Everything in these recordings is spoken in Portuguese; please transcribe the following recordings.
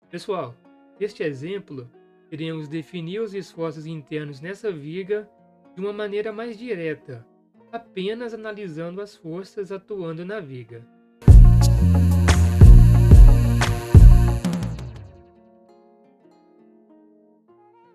Pessoal, neste exemplo, iremos definir os esforços internos nessa viga de uma maneira mais direta, apenas analisando as forças atuando na viga.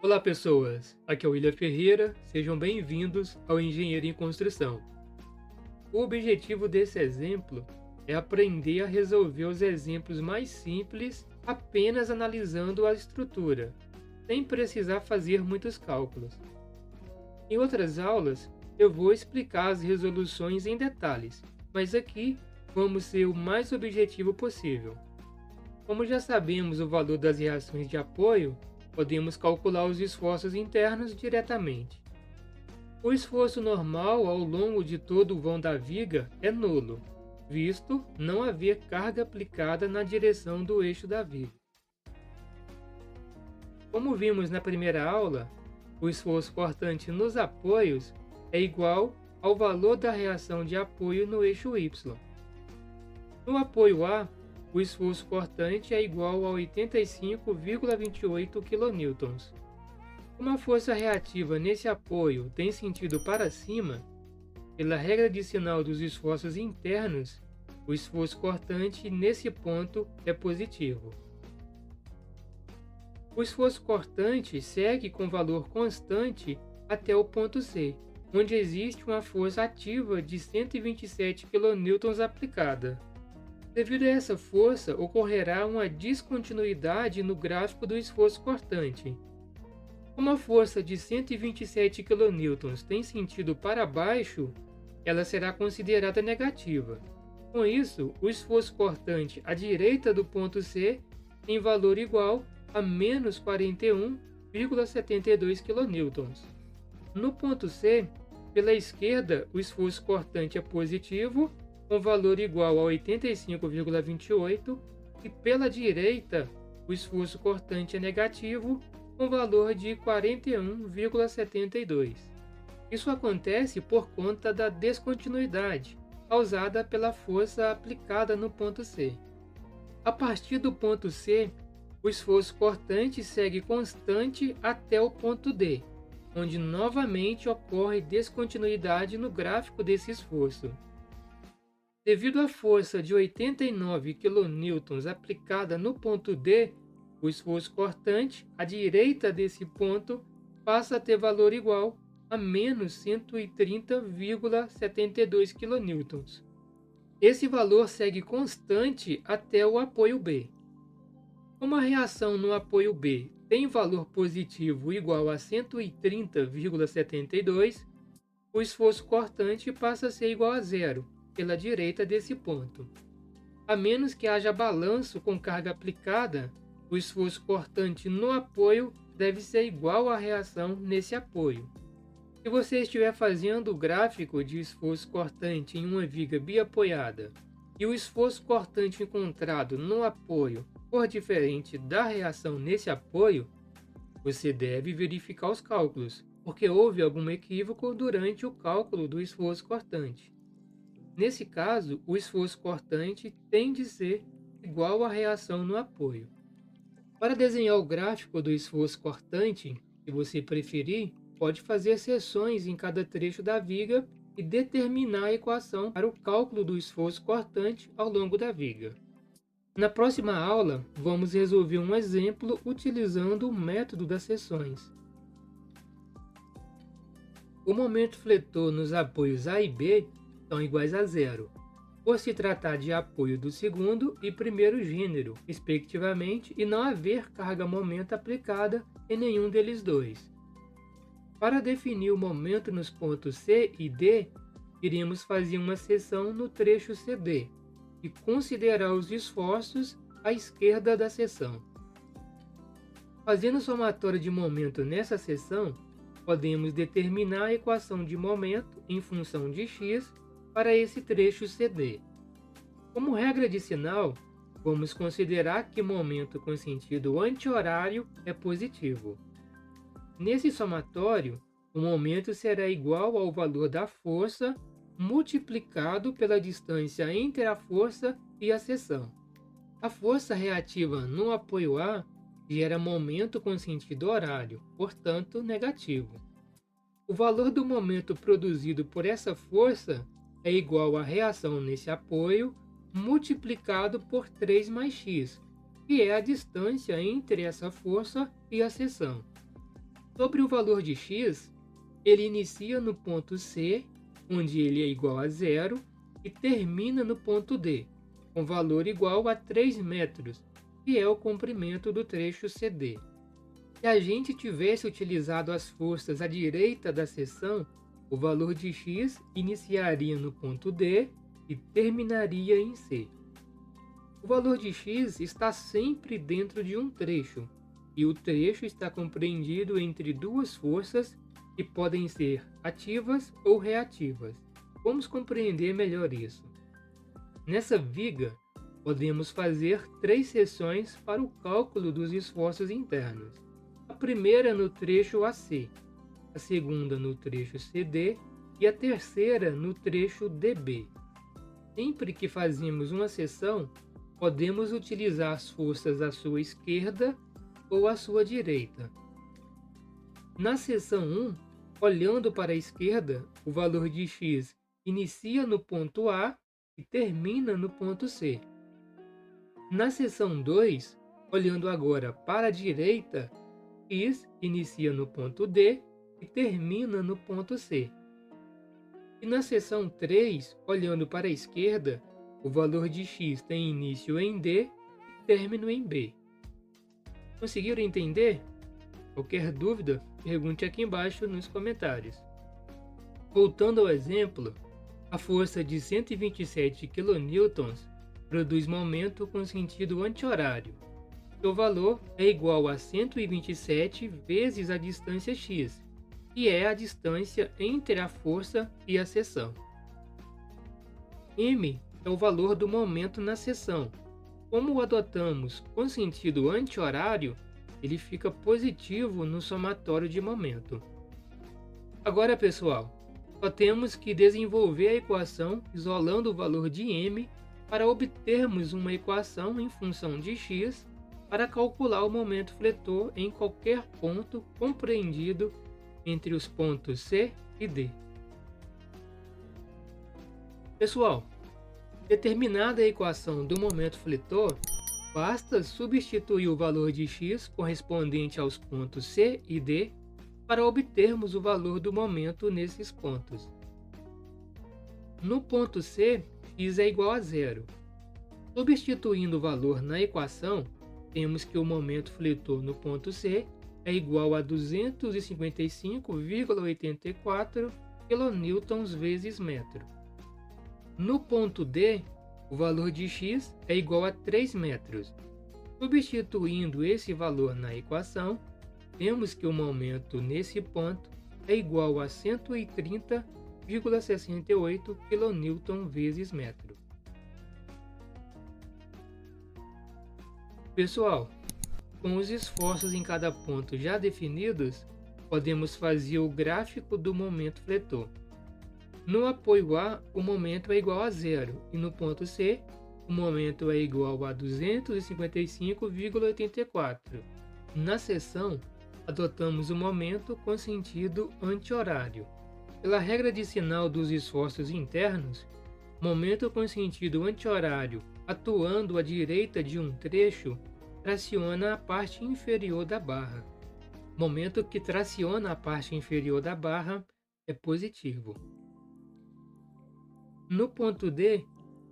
Olá, pessoas! Aqui é o William Ferreira, sejam bem-vindos ao Engenheiro em Construção. O objetivo desse exemplo é aprender a resolver os exemplos mais simples apenas analisando a estrutura, sem precisar fazer muitos cálculos. Em outras aulas, eu vou explicar as resoluções em detalhes, mas aqui vamos ser o mais objetivo possível. Como já sabemos o valor das reações de apoio, podemos calcular os esforços internos diretamente. O esforço normal ao longo de todo o vão da viga é nulo, visto não haver carga aplicada na direção do eixo da viga. Como vimos na primeira aula, o esforço cortante nos apoios é igual ao valor da reação de apoio no eixo Y. No apoio A, o esforço cortante é igual a 85,28 kN. Como a força reativa nesse apoio tem sentido para cima, pela regra de sinal dos esforços internos, o esforço cortante nesse ponto é positivo. O esforço cortante segue com valor constante até o ponto C, onde existe uma força ativa de 127 kN aplicada. Devido a essa força, ocorrerá uma descontinuidade no gráfico do esforço cortante. Como a força de 127 kN tem sentido para baixo, ela será considerada negativa. Com isso, o esforço cortante à direita do ponto C tem valor igual a menos 41,72 kN. No ponto C, pela esquerda, o esforço cortante é positivo, com valor igual a 85,28, e pela direita, o esforço cortante é negativo, com valor de 41,72. Isso acontece por conta da descontinuidade causada pela força aplicada no ponto C. A partir do ponto C, o esforço cortante segue constante até o ponto D, onde novamente ocorre descontinuidade no gráfico desse esforço. Devido à força de 89 kN aplicada no ponto D, o esforço cortante à direita desse ponto passa a ter valor igual a menos 130,72 kN. Esse valor segue constante até o apoio B. Como a reação no apoio B tem valor positivo igual a 130,72, o esforço cortante passa a ser igual a zero pela direita desse ponto. A menos que haja balanço com carga aplicada, o esforço cortante no apoio deve ser igual à reação nesse apoio. Se você estiver fazendo o gráfico de esforço cortante em uma viga biapoiada e o esforço cortante encontrado no apoio for diferente da reação nesse apoio, você deve verificar os cálculos, porque houve algum equívoco durante o cálculo do esforço cortante. Nesse caso, o esforço cortante tem de ser igual à reação no apoio. Para desenhar o gráfico do esforço cortante, se você preferir, pode fazer seções em cada trecho da viga e determinar a equação para o cálculo do esforço cortante ao longo da viga. Na próxima aula, vamos resolver um exemplo utilizando o método das seções. O momento fletor nos apoios A e B são iguais a zero, por se tratar de apoio do segundo e primeiro gênero, respectivamente, e não haver carga-momento aplicada em nenhum deles dois. Para definir o momento nos pontos C e D, iremos fazer uma seção no trecho CD e considerar os esforços à esquerda da seção. Fazendo somatória de momento nessa seção, podemos determinar a equação de momento em função de x para esse trecho CD. Como regra de sinal, vamos considerar que momento com sentido anti-horário é positivo. Nesse somatório, o momento será igual ao valor da força multiplicado pela distância entre a força e a seção. A força reativa no apoio A gera momento com sentido horário, portanto negativo. O valor do momento produzido por essa força é igual à reação nesse apoio multiplicado por 3 mais x, que é a distância entre essa força e a seção. Sobre o valor de x, ele inicia no ponto C, onde ele é igual a zero, e termina no ponto D, com valor igual a 3 metros, que é o comprimento do trecho CD. Se a gente tivesse utilizado as forças à direita da seção, o valor de x iniciaria no ponto D e terminaria em C. O valor de x está sempre dentro de um trecho, e o trecho está compreendido entre duas forças que podem ser ativas ou reativas. Vamos compreender melhor isso. Nessa viga, podemos fazer 3 seções para o cálculo dos esforços internos. A primeira no trecho AC, a segunda no trecho CD e a terceira no trecho DB. Sempre que fazemos uma seção, podemos utilizar as forças à sua esquerda ou à sua direita. Na seção 1, olhando para a esquerda, o valor de x inicia no ponto A e termina no ponto C. Na seção 2, olhando agora para a direita, x inicia no ponto D e termina no ponto C. E na seção 3, olhando para a esquerda, o valor de x tem início em D e término em B. Conseguiram entender? Qualquer dúvida, pergunte aqui embaixo nos comentários. Voltando ao exemplo, a força de 127 kN produz momento com sentido anti-horário. Seu valor é igual a 127 vezes a distância x, que é a distância entre a força e a seção. M é o valor do momento na seção. Como o adotamos com sentido anti-horário, ele fica positivo no somatório de momento. Agora, pessoal, só temos que desenvolver a equação isolando o valor de m para obtermos uma equação em função de x para calcular o momento fletor em qualquer ponto compreendido entre os pontos C e D. Pessoal, determinada a equação do momento fletor, basta substituir o valor de x correspondente aos pontos C e D para obtermos o valor do momento nesses pontos. No ponto C, x é igual a zero. Substituindo o valor na equação, temos que o momento fletor no ponto C é igual a 255,84 kN vezes metro. No ponto D, o valor de x é igual a 3 metros. Substituindo esse valor na equação, temos que o momento nesse ponto é igual a 130,68 kN vezes metro. Pessoal, com os esforços em cada ponto já definidos, podemos fazer o gráfico do momento fletor. No apoio A, o momento é igual a zero, e no ponto C, o momento é igual a 255,84. Na seção, adotamos o momento com sentido anti-horário. Pela regra de sinal dos esforços internos, momento com sentido anti-horário atuando à direita de um trecho traciona a parte inferior da barra. Momento que traciona a parte inferior da barra é positivo. No ponto D,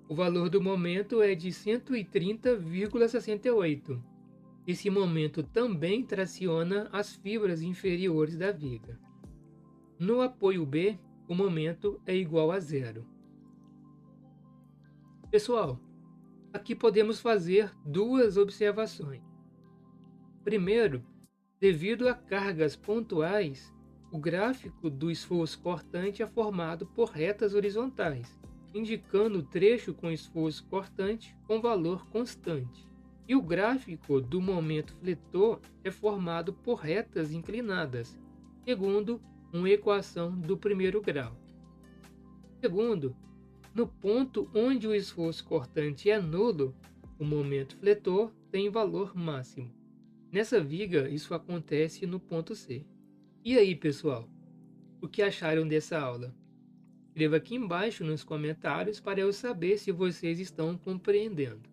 o valor do momento é de 130,68. Esse momento também traciona as fibras inferiores da viga. No apoio B, o momento é igual a zero. Pessoal, aqui podemos fazer duas observações. Primeiro, devido a cargas pontuais, o gráfico do esforço cortante é formado por retas horizontais, indicando o trecho com esforço cortante com valor constante. E o gráfico do momento fletor é formado por retas inclinadas, segundo uma equação do primeiro grau. Segundo, no ponto onde o esforço cortante é nulo, O momento fletor tem valor máximo. Nessa viga, isso acontece no ponto C. E aí, pessoal? O que acharam dessa aula? Escreva aqui embaixo nos comentários para eu saber se vocês estão compreendendo.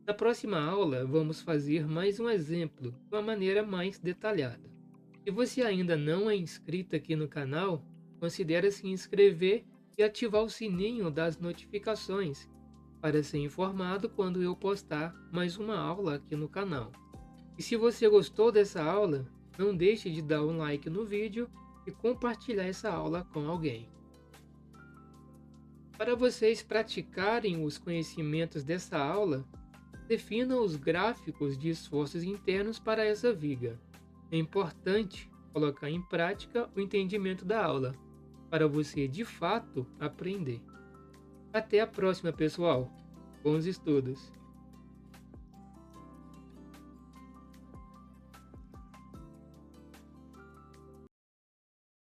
Na próxima aula, vamos fazer mais um exemplo de uma maneira mais detalhada. Se você ainda não é inscrito aqui no canal, considere se inscrever e ativar o sininho das notificações para ser informado quando eu postar mais uma aula aqui no canal. E se você gostou dessa aula, não deixe de dar um like no vídeo e compartilhar essa aula com alguém. Para vocês praticarem os conhecimentos dessa aula, defina os gráficos de esforços internos para essa viga. É importante colocar em prática o entendimento da aula, para você de fato aprender. Até a próxima, pessoal. Bons estudos!